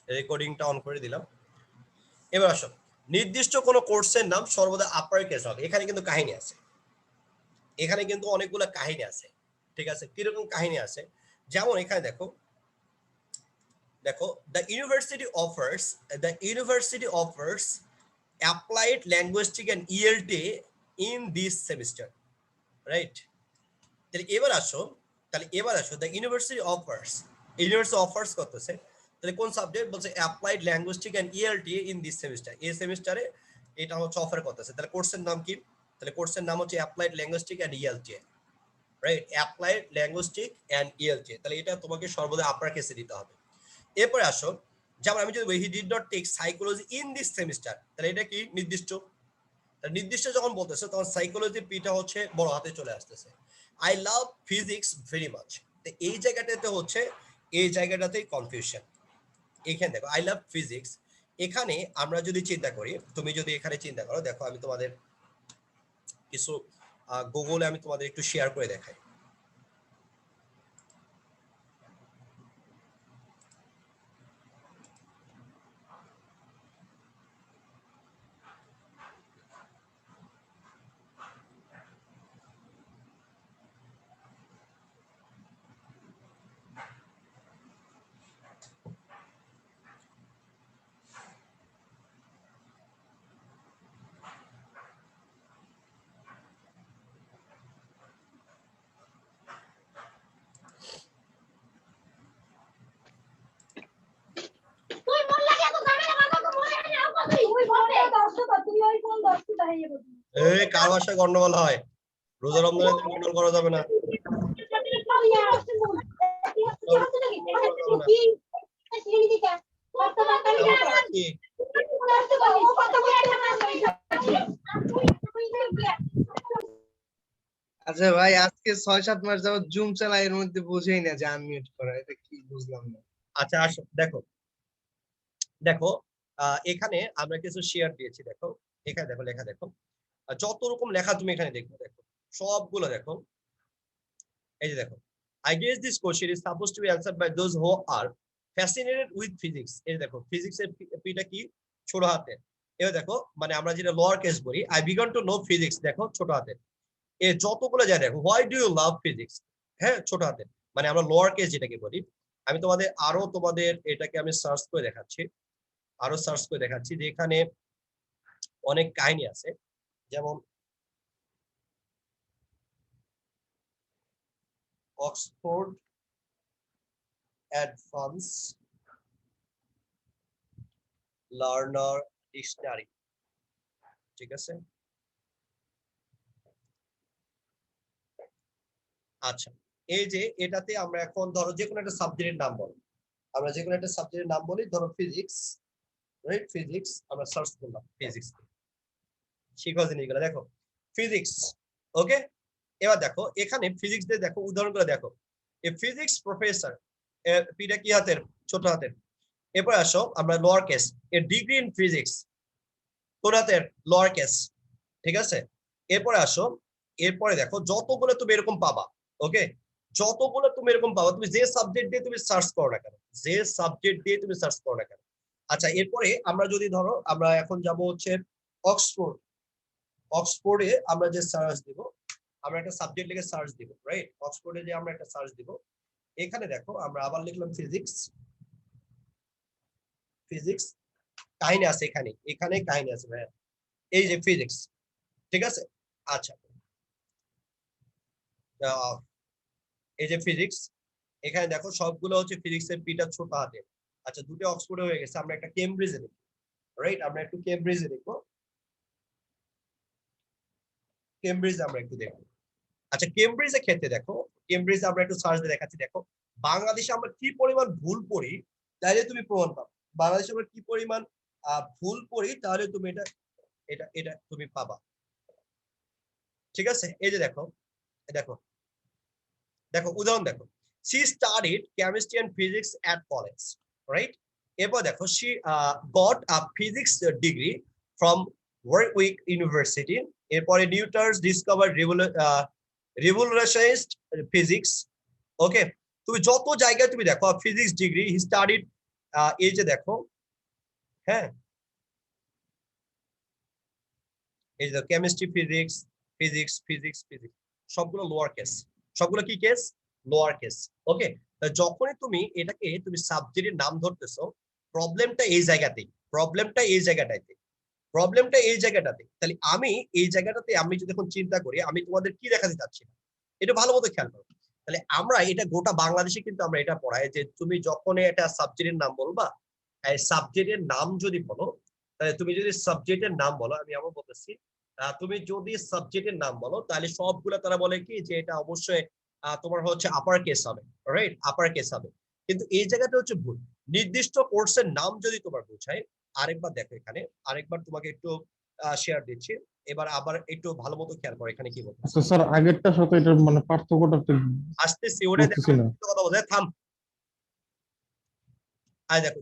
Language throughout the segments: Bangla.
রেকর্ডিংটা অন করে দিলাম। এবার আসো, নির্দিষ্ট কোনো কোর্সের নাম সর্বদা আপার কেস হবে। এখানে কিন্তু কাহিনী আছে, এখানে কিন্তু অনেকগুলো কাহিনী আছে, ঠিক আছে? কিরকম কাহিনী আছে, যেমন এখানে দেখো, the university offers applied linguistics and ELT in this semester, right? তাহলে এবার আসো দ্য ইউনিভার্সিটি অফার্স করতেছে, তাহলে কোন সাবজেক্ট বলছে? Applied linguistics and ELT in this semester, এই সেমিস্টারে এটা হচ্ছে অফার করতেছে। তাহলে কোর্সের নাম কি? তাহলে কোর্সের নাম হচ্ছে applied linguistics and ELT, right? Applied linguistics and ELT, তাহলে এটা তোমাকে সর্বদা আপার কেসে দিতে হবে। এরপরে আসো, যেমন আমি যদি he did not take psychology in this semester, তাহলে এটা কি নির্দিষ্ট? নির্দিষ্ট যখন বলতেছে তখন সাইকোলজি পিটা হচ্ছে বড় হাতে চলে আসতেছে। I love physics very much, এই জায়গাটাতে হচ্ছে, এই জায়গাটাতেই কনফিউশন। এখানে দেখো আই লাভ ফিজিক্স, এখানে আমরা যদি চিন্তা করি, তুমি যদি এখানে চিন্তা করো, দেখো আমি তোমাদের কিছু গুগলে আমি তোমাদের একটু শেয়ার করে দেখাই। কার বাসায় গন্ডগোল হয়? রোজা রমজানে গন্ডগোল করা যাবে না। আচ্ছা ভাই, আজকে 6-7 মাস যাবত জুম চালাই, এর মধ্যে বুঝেই না যে আনমিউট করা, এটা কি বুঝলাম না। আচ্ছা আসো, দেখো এখানে আমরা কিছু শেয়ার দিয়েছি, দেখো এখানে দেখো লেখা, দেখো যত রকম লেখা তুমি এখানে দেখো, সবগুলো দেখো। এই যে দেখো, I guess this question is supposed to be answered by those who are fascinated with physics. এই দেখো ফিজিক্স এর পিটা কি? ছোট হাতে। এবার দেখো, মানে আমরা যেটা লোয়ার কেস বলি, I began to know physics, দেখো ছোট হাতে। এই যতগুলো যায় দেখো, why do you love physics, হ্যাঁ ছোট হাতে, মানে আমরা লোয়ার কেস যেটাকে বলি। আমি তোমাদের এটাকে আমি সার্চ করে দেখাচ্ছি, যে এখানে অনেক কাহিনী আছে, যেমন অক্সফোর্ড অ্যাডভান্স লার্নার ডিকশনারি, ঠিক আছে? আচ্ছা, এই যে এটাতে আমরা এখন ধরো যে কোনো একটা সাবজেক্টের নাম বলি, আমরা যে কোনো একটা সাবজেক্টের নাম বলি, ধরো ফিজিক্স, রাইট? ফিজিক্স আমরা সার্চ করলাম, ফিজিক্স শিখো জিনিসগুলো, দেখো ফিজিক্স, ওকে? এবার দেখো এখানে ফিজিক্স দিয়ে দেখো উদাহরণগুলো দেখো, এ ফিজিক্স প্রফেসর, পিটা কি হাতের? ছোট হাতের। এরপর আসো আমরা lower case, A degree in physics, কোন হাতের? লোয়ার কেস, ঠিক আছে? এরপরে আসো, এরপরে দেখো যতগুলো তুমি এরকম পাবা, ওকে? যতগুলো তুমি এরকম পাবা, তুমি যে সাবজেক্ট দিয়ে তুমি সার্চ করো না কেন, আচ্ছা, এরপরে আমরা যদি ধরো, আমরা এখন যাব হচ্ছে অক্সফোর্ডে আমরা যে সার্চ দিব, আমরা একটা সাবজেক্ট লিখে সার্চ দিব, রাইট? অক্সফোর্ডে যে আমরা একটা সার্চ দিব, এখানে দেখো আমরা আবার লিখলাম ফিজিক্স, কাহিনী আছে এখানে কাহিনী আছে ভাইয়া, এই যে ফিজিক্স, ঠিক আছে? আচ্ছা, এই যে ফিজিক্স, এখানে দেখো সবগুলো হচ্ছে ফিজিক্সের পিটা ছোট হাতে। আচ্ছা, দুটো অক্সফোর্ডে হয়ে গেছে, আমরা একটা কেমব্রিজে দেখবো, রাইট? আমরা একটু কেমব্রিজে দেখবো, আমরা একটু দেখবো। আচ্ছা, কেমব্রিজের ক্ষেত্রে দেখো, কেমব্রিজে আমরা একটু সার্চ দিয়ে দেখাচ্ছি, দেখো বাংলাদেশে আমরা কি পরিমাণ ভুল পড়ি, তাহলে তুমি প্রমাণ পাবে। বাংলাদেশে আমরা কি পরিমাণ ভুল পড়ি, তাহলে তুমি এটা এটা এটা তুমি পাবা, ঠিক আছে? এই যে দেখো, দেখো দেখো উদাহরণ দেখো, she studied chemistry and physics at college, right? এরপর দেখো, she got a physics degree from Warwick University. এরপরে নিউটনস discovered revolutionized physics, ওকে? তুমি যত জায়গায় তুমি দেখো ফিজিক্স ডিগ্রি, he studied এই যে দেখো, হ্যাঁ, এই যে chemistry, physics, physics, physics, physics, সবগুলো লোয়ার কেস। সবগুলো কি কেস? Lower case. ওকে, যখনই তুমি এটাকে তুমি সাবজেক্টের নাম ধরতেছো, প্রবলেমটা এই জায়গাতেই, প্রবলেমটা এই জায়গাটাতে, প্রবলেমটা এই জায়গাটাতে। তাহলে আমি এই জায়গাটাতে আমি যদি এখন চিন্তা করি, আমি তোমাদের কি দেখাতে চাচ্ছি না, এটা ভালো মতো খেয়াল করো। তাহলে আমরা এটা গোটা বাংলাদেশে কিন্তু আমরা এটা পড়াই যে তুমি যখন একটা সাবজেক্টের নাম বলবা, এই সাবজেক্টের নাম যদি বলো, তাহলে তুমি যদি সাবজেক্টের নাম বলো, আমি আবার বলতেছি, তুমি যদি সাবজেক্টের নাম বলো, তাহলে সবগুলা তারা বলে কি যে এটা অবশ্যই তোমার হচ্ছে আপার কেস হবে, রাইট? আপার কেস হবে। কিন্তু এই জায়গাটা হচ্ছে ভুল। নির্দিষ্ট কোর্সের নাম যদি তোমার বোঝায়, আরেকবার দেখো এখানে, আরেকবার তোমাকে একটু শেয়ার দিচ্ছি। এবার আবার একটু ভালো মতো খেয়াল করো এখানে কি বলতেছে। আচ্ছা স্যার, আগেরটার সাথে এটার মানে পার্থক্যটা তো আসতেছি, ওটা দেখো, বুঝতেছি না। কথা বলতে থাম। আর দেখো,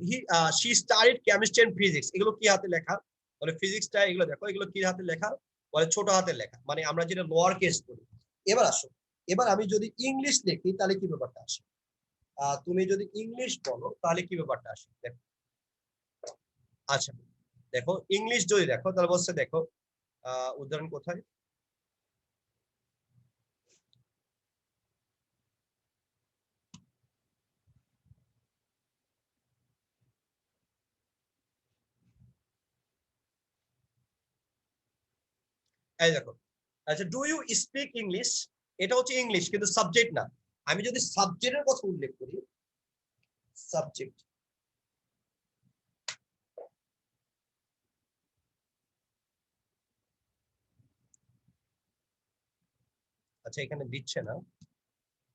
she studied chemistry and physics, এগুলো কি হাতে লেখা? বলে ফিজিক্সটা, এগুলো দেখো, এগুলো কি হাতে লেখা? বলে ছোট হাতে লেখা, মানে আমরা যেটা লোয়ার কেস করি। এবার আসো, এবার আমি যদি ইংলিশ লিখি তাহলে কি ব্যাপারটা আসে? তুমি যদি ইংলিশ বলো তাহলে কি ব্যাপারটা আসে দেখো। আচ্ছা, দেখো ইংলিশ যদি দেখো তাহলে বলছে, দেখো উদাহরণ কোথায়? এই দেখো, আচ্ছা, ডু ইউ স্পিক ইংলিশ, এটা হচ্ছে ইংলিশ কিন্তু সাবজেক্ট না। আমি যদি সাবজেক্টের কথা উল্লেখ করি, সাবজেক্ট, আচ্ছা এখানে দিচ্ছে না।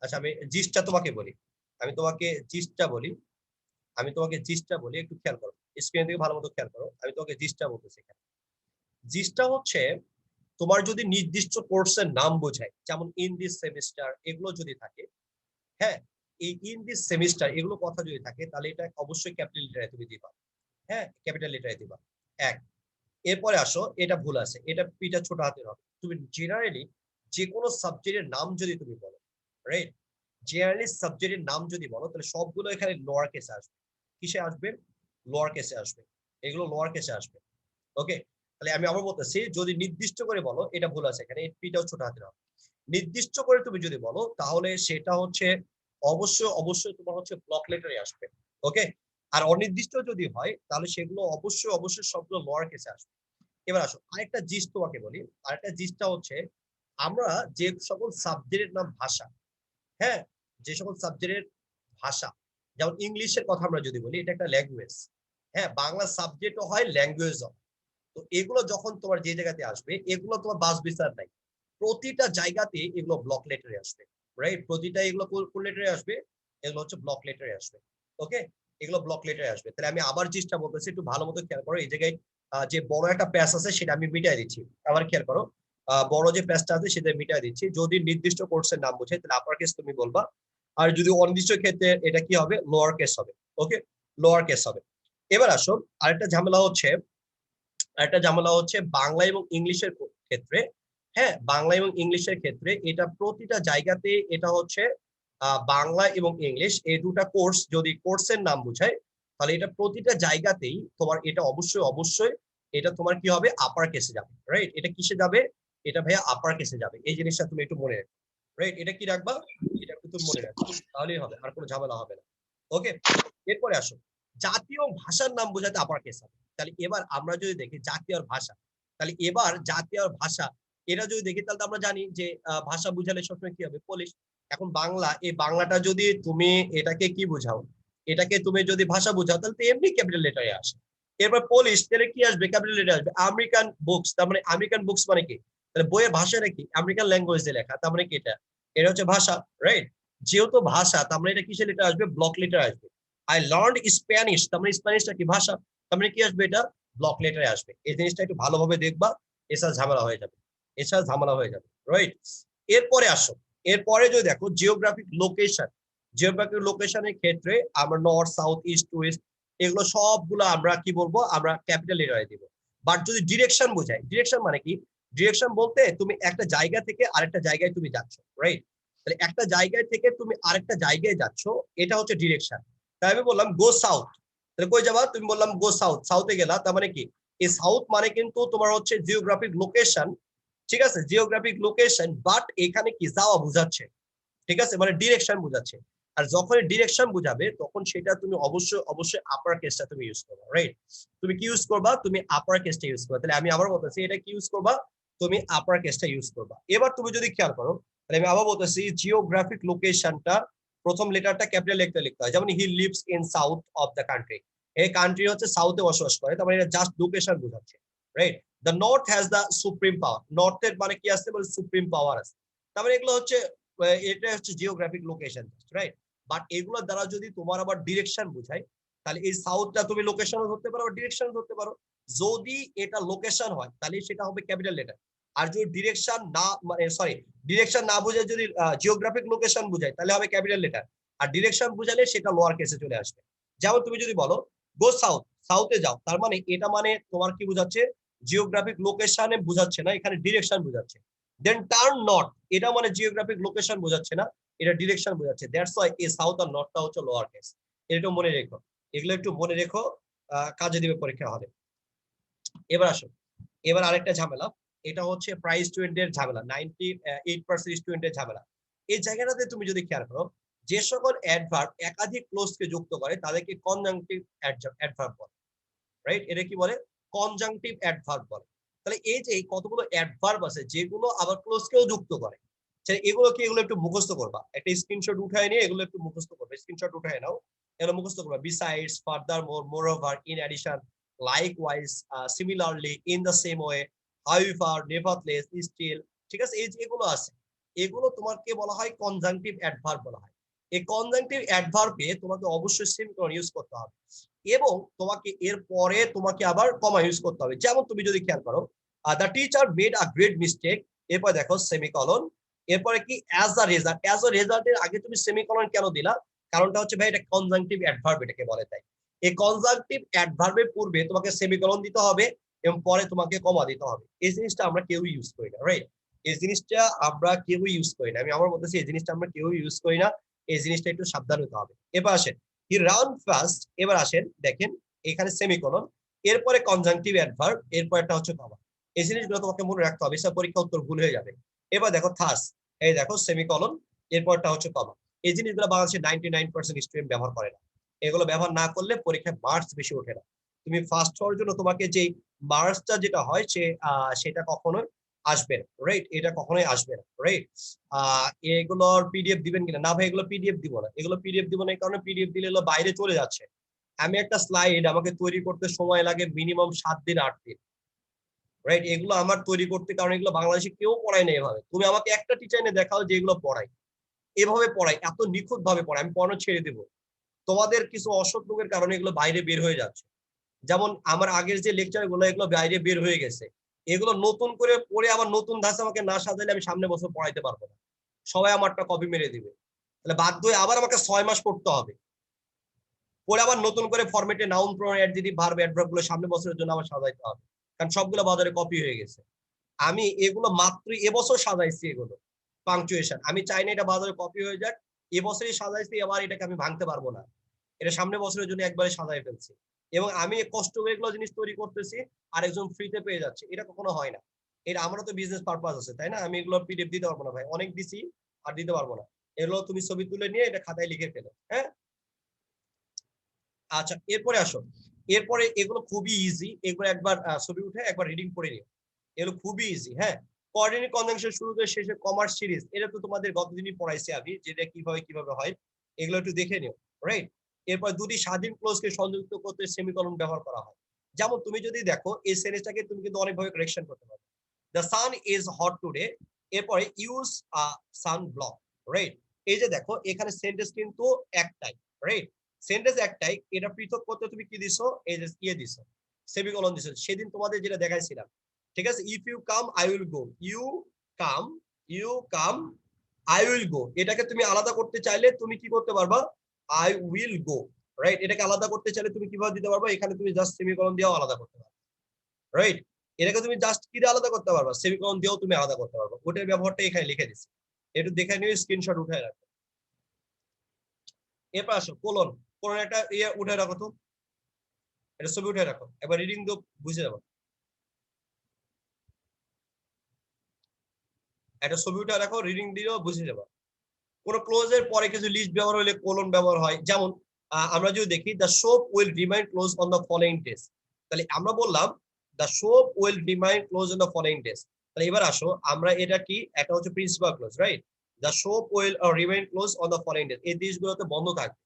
আচ্ছা, আমি জিসটা তোমাকে বলি, আমি তোমাকে জিসটা বলি, আমি তোমাকে জিসটা বলি, একটু খেয়াল করো, স্ক্রিন থেকে ভালো মতো খেয়াল করো, আমি তোমাকে জিসটা বলতেছি এখানে। জিসটা হচ্ছে তোমার যদি নির্দিষ্ট কোর্সের নাম বোঝায়, যেমন ইন দিস সেমিস্টার, এগুলো যদি থাকে, হ্যাঁ, এই ইন দিস সেমিস্টার এগুলো কথা যদি থাকে, তাহলে এটা অবশ্যই ক্যাপিটাল লেটারে তুমি দিবা, হ্যাঁ, ক্যাপিটাল লেটারে দিবা। এক, এরপরে আসো, এটা ভুল আছে, এটা পিটা ছোট হাতের হবে। তুমি জেনারেলি যে কোনো সাবজেক্টের নাম যদি তুমি বলো, রাইট, জেনারেলি সাবজেক্টের নাম যদি বলো, তাহলে সবগুলো এখানে লোয়ার কেসে আসবে। কিসে আসবে? লোয়ার কেসে আসবে, এগুলো লোয়ার কেসে আসবে। ওকে, তাহলে আমি আবার বলতেছি, যদি নির্দিষ্ট করে বলো, এটা ভুল আছে এখানে, পিটাও ছোট হাতের হবে। নির্দিষ্ট করে তুমি যদি বলো, তাহলে সেটা হচ্ছে অবশ্যই অবশ্যই তোমার হচ্ছে ব্লক লেটারে আসবে। ওকে, আর অনির্দিষ্ট যদি হয়, তাহলে সেগুলো অবশ্যই অবশ্যই সবগুলো লোয়ার কেসে আসবে। এবার আসো, আরেকটা জিনিস তোমাকে বলি, আরেকটা জিনিসটা হচ্ছে, আমরা যে সকল সাবজেক্টের নাম ভাষা, হ্যাঁ, যে সকল সাবজেক্টের ভাষা, যেমন ইংলিশের কথা আমরা যদি বলি, এটা একটা ল্যাঙ্গুয়েজ, হ্যাঁ, বাংলা সাবজেক্টও হয়, ল্যাঙ্গুয়েজও। তো এগুলো যখন তোমার যে জায়গাতে আসবে, এগুলো তোমার বাস বিচার নাই, প্রতিটা জায়গাতে এগুলো ব্লক লেটারে আসবে, রাইট? প্রতিটা এগুলো কোন লেটারে আসবে? এগুলো হচ্ছে ব্লক লেটারে আসবে। ওকে, এগুলো ব্লক লেটারে আসবে। তাহলে আমি আবার চেষ্টা বলতেছি, একটু ভালো মতো খেয়াল করো। এই জায়গায় যে বড় একটা প্যাচ আছে সেটা আমি মিটাই দিচ্ছি, আবার খেয়াল করো। বড় যে প্যাচটা আছে সেটা মিটাই দিচ্ছি। যদি নির্দিষ্ট কোর্সের নাম বোঝায়, তাহলে আপার কেস তুমি বলবা, আর যদি অনির্দিষ্ট ক্ষেত্রে, এটা কি হবে? লোয়ার কেস হবে। ওকে, লোয়ার কেস হবে। এবার আসো, আরেকটা ঝামেলা হচ্ছে, বাংলা এবং ইংলিশের ক্ষেত্রে, হ্যাঁ, বাংলা এবং ইংলিশের ক্ষেত্রে এটা প্রতিটা জায়গাতে এটা হচ্ছে বাংলা এবং ইংলিশ এই দুটা কোর্স যদি কোর্সের নাম বোঝায়, তাহলে এটা প্রতিটা জায়গাতেই তোমার এটা অবশ্যই অবশ্যই এটা তোমার কি হবে? আপার কেসে যাবে, রাইট? এটা কিসে যাবে? এটা ভাইয়া আপার কেসে যাবে। এই জিনিসটা তুমি একটু মনে রাখবে, রাইট? এটা কি রাখবা? এটা একটু তুমি মনে রাখবে, তাহলেই হবে, আর কোনো ঝামেলা হবে না। ওকে, এরপরে আসো, জাতীয় ভাষার নাম বোঝাতে আপার কেস হবে। তাহলে এবার আমরা যদি দেখি জাতীয় ভাষা, তাহলে এবার জাতীয় ভাষা এটা যদি দেখি, তাহলে আমরা জানি যে ভাষা বুঝালে সবসময় কি হবে? পলিশ। এখন বাংলা, এই বাংলাটা যদি তুমি এটাকে কি বুঝাও, এটাকে তুমি যদি ভাষা বুঝাও, তাহলে তো এমনি ক্যাপিটাল লেটারে আসে। এরপর পলিশ, তাহলে কি আসবে? ক্যাপিটাল লেটারে আসবে। আমেরিকান বুকস, তার মানে আমেরিকান বুকস মানে কি? তাহলে বইয়ের ভাষাটা কি? আমেরিকান ল্যাঙ্গুয়েজে লেখা, তার মানে কি এটা হচ্ছে ভাষা, রাইট? যেহেতু ভাষা, তার মানে এটা কিসের লেটার আসবে? ব্লক লেটার আসবে। আই লার্নড স্প্যানিশ, তার মানে স্প্যানিশটা কি? ভাষা, তার মানে কি আসবে? এটা ব্লক লেটারে আসবে। এই জিনিসটা একটু ভালোভাবে দেখবা, এছাড়া ঝামেলা হয়ে যাবে, এছাড়া ঝামেলা হয়ে যাবে, রাইট? এরপরে আসো, এরপরে যদি দেখো জিওগ্রাফিক লোকেশন, জিওগ্রাফিক লোকেশনের ক্ষেত্রে আমরা নর্থ, সাউথ, ইস্ট, ওয়েস্ট, এগুলো সবগুলো আমরা কি বলবো? আমরা ক্যাপিটাল লেটারে দিব। বাট যদি ডিরেকশন বোঝায়, ডিরেকশন মানে কি? ডিরেকশন বলতে তুমি একটা জায়গা থেকে আরেকটা জায়গায় তুমি যাচ্ছ, রাইট? তাহলে একটা জায়গায় থেকে তুমি আরেকটা জায়গায় যাচ্ছ, এটা হচ্ছে ডিরেকশন। তাই আমি বললাম গো সাউথ, তাহলে কই যাবা, তুমি বললাম গো সাউথ, সাউথে গেলা, তার মানে কি এই সাউথ মানে কিন্তু তোমার হচ্ছে জিওগ্রাফিক লোকেশন, ঠিক আছে, জিওগ্রাফিক লোকেশন, বাট এখানে কি যাওয়া বোঝাচ্ছে, ঠিক আছে, মানে ডিরেকশন বোঝাচ্ছে। আর যখন ডিরেকশন বুঝাবে তখন সেটা তুমি অবশ্যই অবশ্যই আপার কেসটা তুমি ইউজ করবা, রাইট? তুমি কি ইউজ করবা, তুমি আপার কেসটা ইউজ করবা। তাহলে আমি আবার বলতেছি এটা কি ইউজ করবা, তুমি আপার কেসটা ইউজ করবা। এবার তুমি যদি খেয়াল করো, তাহলে আমি আবার বলতেছি জিওগ্রাফিক লোকেশনটা প্রথম লেটারটা ক্যাপিটাল লেটারে লিখতে হয়। যেমন he lives in south of the country, এই কান্ট্রি হচ্ছে সাউথে বসবাস করে, তার মানে এটা জাস্ট লোকেশন বোঝাচ্ছে, right? The north has the supreme power, নর্থের মানে কি আছে, বলে সুপ্রিম পাওয়ার আছে, তার মানে এগুলো হচ্ছে এটা হচ্ছে জিওগ্রাফিক লোকেশন, রাইট? বাট এগুলোর দ্বারা যদি তোমার আবার ডিরেকশন বোঝায়, তাহলে এই সাউথটা তুমি লোকেশনও ধরতে পারো, ডিরেকশনও ধরতে পারো। যদি এটা লোকেশন হয় তাহলে সেটা হবে ক্যাপিটাল লেটার। আর যদি ডিরেকশন না, মানে সরি, ডিরেকশন না বুঝে যদি জিওগ্রাফিক লোকেশন বুঝায় তাহলে হবে ক্যাপিটাল লেটার। আর ডিরেকশন বুঝালে সেটা লোয়ার কেসে চলে আসবে। যেমন তুমি যদি বলো গো সাউথ, সাউথে যাও, তার মানে এটা মানে তোমার কি বোঝাচ্ছে, জিওগ্রাফিক লোকেশনে বোঝাচ্ছে না, এখানে ডিরেকশন বোঝাচ্ছে। দেন টার্ন নর্থ, এটা মানে জিওগ্রাফিক লোকেশন বোঝাচ্ছে না, এটা ডিরেকশন বোঝাচ্ছে। দ্যাটস ওয়াই এই সাউথ আর নর্থটা হচ্ছে লোয়ার কেস। এটা মনে রেখো, এগুলো একটু মনে রেখো, কাজে দিবে পরীক্ষা হলে। এবার আসো, এবার আরেকটা ঝামেলা, এটা হচ্ছে প্রায় স্টুডেন্টের ঝামেলা, 98% স্টুডেন্টের ঝামেলা। এই জায়গাটাতে তুমি যদি খেয়াল করো, যে সকল অ্যাডভার্ব একাধিক ক্লোজকে যুক্ত করে তাদেরকে কনজাংটিভ অ্যাডভার্ব বলে, রাইট? এটা কি বলে, কনজাংটিভ অ্যাডভার্ব বলে। তাহলে এই যে কতগুলো অ্যাডভার্ব আছে যেগুলো আবার ক্লোজকেও যুক্ত করে, এগুলো কি, এগুলো একটু মুখস্থ করবা, একটা স্ক্রিনশট উঠায় নিয়ে এগুলো একটু মুখস্থ করবে, স্ক্রিনশট উঠায় নাও, এগুলো মুখস্থ করবা। Besides, furthermore, moreover, in addition, likewise, similarly, in the same way, however, nevertheless, still, ঠিক আছে, এই যে এগুলো আছে, এগুলো তোমাকে বলা হয় কনজাংটিভ অ্যাডভার্ব বলা হয়। এই কনজাংটিভ অ্যাডভার্বে তোমাকে অবশ্যই সেমিকোলন ইউজ করতে হবে এবং তোমাকে এর পরে তোমাকে আবার কমা ইউজ করতে হবে। যেমন তুমি যদি খেয়াল করো, the teacher made a great mistake, এরপর দেখো সেমিকোলন, এরপরে কি as a result, as a রেজাল্টের আগে তুমি সেমিকোলন কেন দিলা, কারণটা হচ্ছে ভাই এটা কনজাংটিভ অ্যাডভার্ব এটাকে বলে। তাই এই কনজাংটিভ অ্যাডভার্বের পূর্বে তোমাকে সেমিকোলন দিতে হবে এবং পরে তোমাকে কমা দিতে হবে। এই জিনিসটা আমরা কেউ ইউজ করি না, রাইট? এই জিনিসটা আমরা কেউ ইউজ করি না, আমি আমার বলতেছি এই জিনিসটা আমরা কেউ ইউজ করি না, এই জিনিসটা একটু সাবধান হতে হবে। এবার আসেন হি রান ফাস্ট, এবার আসেন দেখেন এখানে সেমিকোলন, এরপরে কনজাংটিভ অ্যাডভার্ব, এরপরটা হচ্ছে কমা। এই জিনিসগুলো তোমাকে মনে রাখতে হবে, সব পরীক্ষা উত্তর ভুল হয়ে যাবে। এবার দেখো থাস, এই দেখো সেমিকোলন, এরপরটা হচ্ছে কমা। এই জিনিসগুলো বাংলাদেশে 99% স্টুডেন্ট ব্যবহার করে না। এগুলো ব্যবহার না করলে পরীক্ষায় মার্কস বেশি ওঠে না। তুমি ফার্স্ট হওয়ার জন্য তোমাকে যে মার্কসটা যেটা হয় সেটা কখনোই আসবে না, রাইট? এটা কখনোই আসবে না, রাইট? এগুলোর পিডিএফ দিবেন কিনা, না ভাই এগুলো পিডিএফ দিব না, এগুলো পিডিএফ দিব না, এই কারণে পিডিএফ দিলে এগুলো বাইরে চলে যাচ্ছে। আমি একটা স্লাইড আমাকে তৈরি করতে সময় লাগে মিনিমাম 7 দিন 8 দিন, রাইট? এগুলো আমার তৈরি করতে, কারণ এগুলো বাংলাদেশে কেউ পড়ায় না এভাবে। তুমি আমাকে একটা টিচার এনে দেখাও যে এগুলো পড়ায়, এভাবে পড়ায়, এত নিখুঁত ভাবে পড়ায়, আমি পড়ানো ছেড়ে দেবো। তোমাদের কিছু অসৎ লোকের কারণে এগুলো বাইরে বের হয়ে যাচ্ছে। যেমন আমার আগের যে লেকচার গুলো এগুলো বাইরে বের হয়ে গেছে, এগুলো নতুন করে পড়ে আবার নতুন ধাঁচে আমাকে না সাজাইলে আমি সামনে বছর পড়াইতে পারবো না, সবাই আমারটা কপি মেরে দিবে। তাহলে বাধ্য হয়ে আবার আমাকে 6 মাস পড়তে হবে, পরে আবার নতুন করে ফরম্যাটে noun pronoun adjective verb adverb গুলো সামনে বছরের জন্য আবার সাজাইতে হবে, কারণ সবগুলো বাজারে কপি হয়ে গেছে। আমি এগুলো মাত্র এবছর সাজাইছি, এগুলো পাংচুয়েশন, আমি চাই না এটা বাজারে কপি হয়ে যাক, এবছরই সাজাইছি, আবার এটাকে আমি ভাঙতে পারবো না, এটা সামনে বছরের জন্য একবারে সাজাই ফেলছি এবং আমি কষ্ট করে এগুলো জিনিস তৈরি করতেছি আর একজন ফ্রিতে পেয়ে যাচ্ছে, এটা কখনো হয় না। এটা আমারও তো বিজনেস পারপাস আছে, তাই না? আমি এগুলো পিডিএফ দিতে পারবো না ভাই, অনেক দিছি আর দিতে পারবো না। এগুলো তুমি ছবি তুলে নিয়ে এটা খাতায় লিখে ফেলো, হ্যাঁ? আচ্ছা, এরপরে আসো, এরপরে এগুলো খুবই ইজি, এগুলো একবার ছবি উঠে একবার রিডিং করে নিও, এগুলো খুবই ইজি। হ্যাঁ, কোঅর্ডিনেট কনজাংশন শুরু থেকে শেষে কমার্স সিরিজ, এটা তো তোমাদের গতদিনই পড়াইছি আমি, যেটা কিভাবে হয় এগুলো একটু দেখে নিও, রাইট? এরপর দুটি স্বাধীন ক্লোজকে সংযুক্ত করতে সেমিকোলন ব্যবহার করা হয়। যেমন তুমি যদি দেখো এই সেন্টেন্সটাকে তুমি কিন্তু অনেকভাবে কারেকশন করতে পারো। The sun is hot today, এরপরে use a sunblock, right? এই যে দেখো এখানে সেন্টেন্স কিন্তু একটাই, রাইট? সেন্টেন্স একটাই, এটা পৃথক করতে তুমি কি দিছো, এই যে দিছো, সেমিকোলন দিছো, সেদিন তোমাদের যেটা দেখাইছিলাম, ঠিক আছে? If you come I will go, come you come I will go, এটাকে তুমি আলাদা করতে চাইলে তুমি কি করতে পারবা, আই উইল গো, রাইট? এটাকে আলাদা করতে চাইলে তুমি কিভাবে দিতে পারবা, এখানে তুমি জাস্ট সেমিকোলন দিয়েও আলাদা করতে পারবা, রাইট? এটাকে তুমি জাস্ট কি দিয়ে আলাদা করতে পারবা, সেমিকোলন দিয়েও তুমি আলাদা করতে পারবা। ওটার ব্যবহারটা এখানে লিখে দিচ্ছি, একটু দেখে নিয়ে স্ক্রিনশট উঠায় রাখো। এরপর আসো কোলন, কোলন একটা উঠে রাখো তো, এটা ছবি উঠে রাখো, একবার রিডিং তো বুঝে যাবো। একটা ছবি উঠে রাখো, রিডিং দিলেও বুঝে যাবো। কোন ক্লোজের পরে কিছু লিস্ট ব্যবহার হলে কোলন ব্যবহার হয়। যেমন আমরা যদি দেখি the shop will remain close on the following days, তাহলে আমরা বললাম the shop will remain close on the following days. তাহলে এবার আসো আমরা এটা কি, একটা হচ্ছে principal clause, right? The shop will remain close on the following days, এই দেশগুলোতে বন্ধ থাকবে।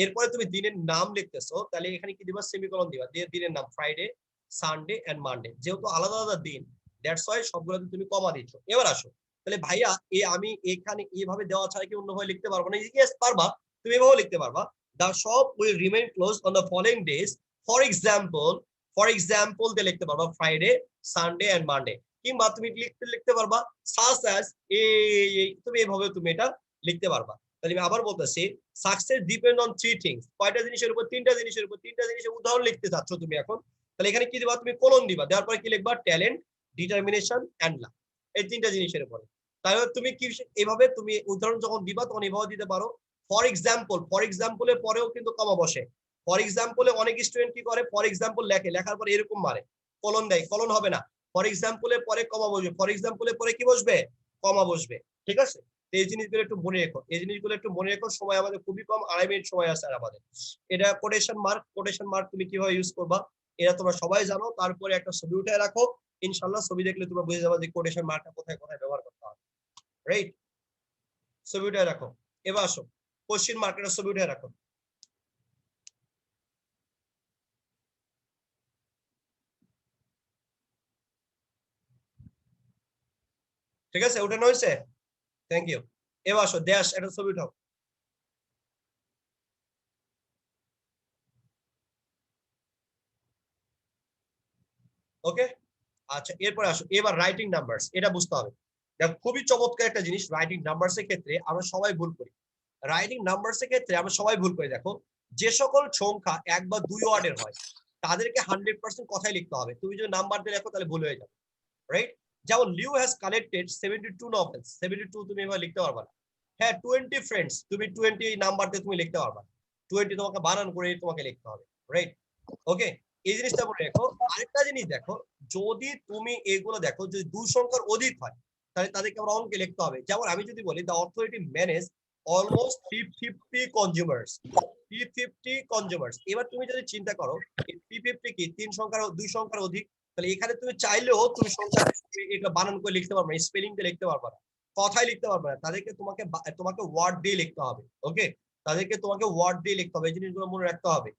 এরপরে তুমি দিনের নাম লিখতেছো, তাহলে এখানে কি দিবা, সেমিকোলন দিবা, দিয়ে দিনের নাম ফ্রাইডে, সানডে এন্ড মানডে, যেহেতু আলাদা আলাদা দিন দ্যাটস ওয়াই সবগুলোতে তুমি কমা দিচ্ছ। এবার আসো, তাহলে ভাইয়া আমি এখানে এইভাবে দেওয়া ছাড়া কি অন্যভাবে লিখতে পারবো না? ইয়েস পারবা, তুমি এভাবে লিখতে পারবা, the shop will remain close on the following days, for example দিয়ে লিখতে পারবা ফ্রাইডে, সানডে এন্ড মানডে। কিংবা তুমি লিখতে পারবা সাচ অ্যাজ, তুমি এইভাবে তুমি এটা লিখতে পারবা। তাহলে আমি আবার বলতেছি, success depend on three things, কয়টা জিনিসের উপর? তিনটা জিনিসের উপর। তিনটা জিনিসের উদাহরণ লিখতে চাচ্ছ তুমি এখন, তাহলে এখানে কি দিবা, তুমি কোলন দিবা, দেওয়ার পরে কি লিখবা, ট্যালেন্ট, ডিটারমিনেশন এন্ড লাক, এই তিনটা জিনিসের উপরে। তাহলে তুমি কি এইভাবে তুমি উদাহরণ যখন দিবা তখন এইভাবে দিতে পারো। ফর এক্সাম্পলের পরেও কিন্তু কমা বসে। ফর এক্সাম্পলে অনেক স্টুডেন্ট কি করে, ফর এক্সাম্পল লেখে, লেখার পরে এরকম মারে, কলন দেয়, কলন হবে না। ফর এক্সাম্পলের পরে কমা বসবে, ফর এক্সাম্পলের পরে কি বসবে, কমা বসবে, ঠিক আছে? এই জিনিসগুলো একটু মনে রেখো, এই জিনিসগুলো একটু মনে রেখো। সময় আমাদের খুবই কম, 2.5 মিনিট সময় আছে আর আমাদের। এটা কোটেশন মার্ক তুমি কিভাবে ইউজ করবা এটা তোমরা সবাই জানো। তারপরে একটা ছবি উঠে রাখো, ইনশাআল্লাহ ছবি দেখলে তোমরা বুঝে যাবে যে কোটেশন মার্কটা কোথায় কোথায় ব্যবহার করতে হবে, রাইট? ছবি উঠে রাখো। এবার আসো, কোশ্চেন মার্কের ছবি উঠে রাখো। ঠিক আছে, উঠানো হয়েছে? Thank you. এবার আসো, দেশ একটা ছবি উঠাও। ওকে, আচ্ছা এরপরে আসো, এবার রাইটিং নাম্বারস, এটা বুঝতে হবে। দেখো খুবই চমৎকার একটা জিনিস, রাইটিং নাম্বারস এর ক্ষেত্রে আমরা সবাই ভুল করি। রাইটিং নাম্বারস এর ক্ষেত্রে আমরা সবাই ভুল করি। দেখো, যে সকল সংখ্যা 1 বা 2 ওয়ার্ডের হয় তাদেরকে 100% কথাই লিখতে হবে। তুমি যদি নাম্বার দিয়ে লেখো তাহলে ভুল হয়ে যাবে, রাইট? যেমন লিউ হ্যাজ কালেক্টেড 72 নভেলস, 72 তুমি এভাবে লিখতে পারবা না। হ্যাঁ, 20 ফ্রেন্ডস, তুমি 20 এই নাম্বার দিয়ে তুমি লিখতে পারবা, 20 তোমাকে বানান করে তোমাকে লিখতে হবে, রাইট? ওকে, এই জিনিসটা মনে রাখো। আরেকটা জিনিস দেখো, যদি তুমি এগুলো দেখো যদি 2 সংখ্যার অধিক হয় তাহলে তাদেরকে আমরা অঙ্কে লিখতে হবে। যেমন আমি যদি বলি the authority manage almost 350 consumers, 350 consumers. এবার তুমি যদি চিন্তা করো 350 কি 3 সংখ্যার 2 সংখ্যার অধিক, তাহলে এখানে তুমি চাইলেও তুমি সংখ্যা এটা বানান করে লিখতে পারবে না, স্পেলিং দিয়ে লিখতে পারবে না, কথাই লিখতে পারবে না। তাদেরকে তোমাকে ওয়ার্ড দিয়ে লিখতে হবে। ওকে, তাদেরকে তোমাকে ওয়ার্ড দিয়ে লিখতে হবে, এই জিনিসগুলো মনে রাখতে হবে।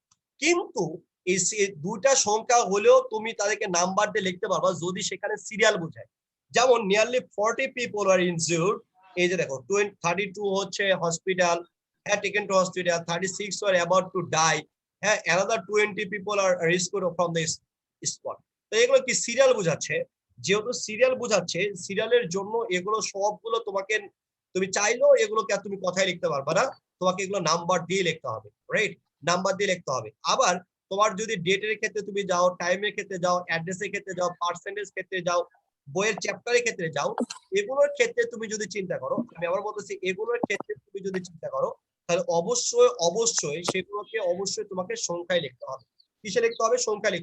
কিন্তু এই দুইটা সংখ্যা হলেও তুমি তাদেরকে নাম্বার দিয়ে লিখতে পারবা যদি সেখানে সিরিয়াল বোঝায়। যেমন নিয়ারলি 40 পিপল আর ইনজিউর্ড, এই যে দেখো 32 হচ্ছে হসপিটাল, হ্যাঁ taken to hospital, 36 are about to die, হ্যাঁ another 20 people are rescued from the spot. তো এগুলো কি সিরিয়াল বোঝাচ্ছে? যেহেতু সিরিয়াল বোঝাচ্ছে, সিরিয়ালের জন্য এগুলো সবগুলো তোমাকে, তুমি চাইলেও এগুলোকে তুমি কথায় লিখতে পারবা না, তোমাকে এগুলো নাম্বার দিয়ে লিখতে হবে, রাইট? নাম্বার দিয়ে লিখতে হবে। আবার তোমার যদি ডেটের ক্ষেত্রে তুমি যাও, টাইমের ক্ষেত্রে যাও, অ্যাড্রেসের ক্ষেত্রে যাও, পার্সেন্টেজ ক্ষেত্রে যাও, বইয়ের চ্যাপ্টারের ক্ষেত্রে যাও, এগুলোর ক্ষেত্রে তুমি যদি চিন্তা করো, আমি আবার বলতেছি এগুলোর ক্ষেত্রে তুমি যদি চিন্তা করো তাহলে অবশ্যই সেগুলোকে অবশ্যই তোমাকে সংখ্যায় লিখতে হবে। কিসে লিখতে হবে? সংখ্যায় লিখতে হবে।